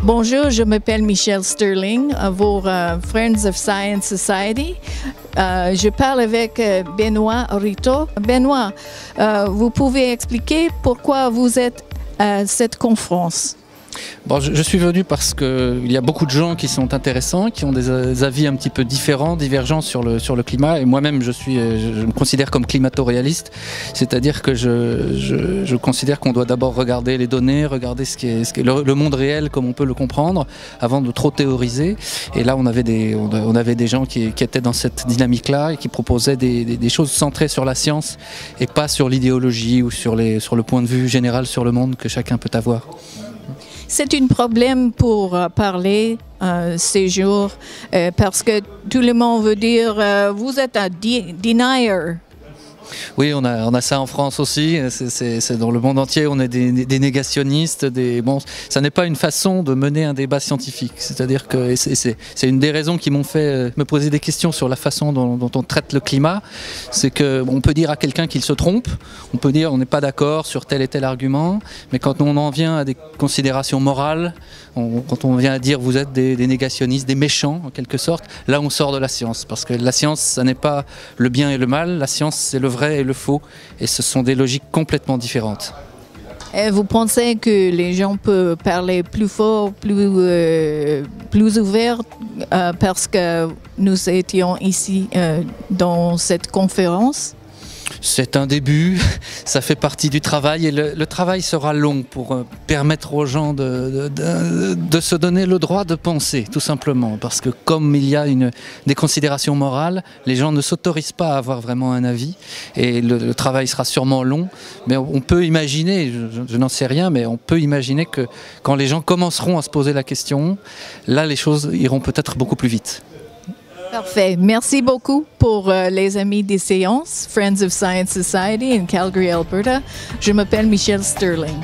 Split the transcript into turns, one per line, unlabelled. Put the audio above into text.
Bonjour, je m'appelle Michelle Sterling, pour Friends of Science Society. Je parle avec Benoît Rito. Benoît, vous pouvez expliquer pourquoi vous êtes à cette conférence?
Bon, je suis venu parce qu'il y a beaucoup de gens qui sont intéressants, qui ont des avis un petit peu différents, divergents sur le climat. Et moi-même, je me considère comme climato-réaliste, c'est-à-dire que je considère qu'on doit d'abord regarder les données, regarder ce qui est le monde réel comme on peut le comprendre, avant de trop théoriser. Et là, on avait des gens qui étaient dans cette dynamique-là et qui proposaient des choses centrées sur la science et pas sur l'idéologie ou sur le point de vue général sur le monde que chacun peut avoir.
C'est un problème pour parler ces jours parce que tout le monde veut dire vous êtes un denier.
Oui, on a ça en France aussi, c'est dans le monde entier, on est des négationnistes, bon, ça n'est pas une façon de mener un débat scientifique, c'est-à-dire que c'est une des raisons qui m'ont fait me poser des questions sur la façon dont on traite le climat, c'est qu'on peut dire à quelqu'un qu'il se trompe, on peut dire on n'est pas d'accord sur tel et tel argument, mais quand on en vient à des considérations morales, quand on vient à dire vous êtes des négationnistes, des méchants en quelque sorte, là on sort de la science, parce que la science ça n'est pas le bien et le mal, la science c'est le vrai et le faux, et ce sont des logiques complètement différentes.
Et vous pensez que les gens peuvent parler plus fort, plus ouvert parce que nous étions ici dans cette conférence?
C'est un début, ça fait partie du travail et le travail sera long pour permettre aux gens de se donner le droit de penser, tout simplement. Parce que comme il y a des considérations morales, les gens ne s'autorisent pas à avoir vraiment un avis et le travail sera sûrement long. Mais on peut imaginer, je n'en sais rien, mais on peut imaginer que quand les gens commenceront à se poser la question, là les choses iront peut-être beaucoup plus vite.
Parfait. Merci beaucoup pour les amis des séances, Friends of Science Society in Calgary, Alberta. Je m'appelle Michelle Sterling.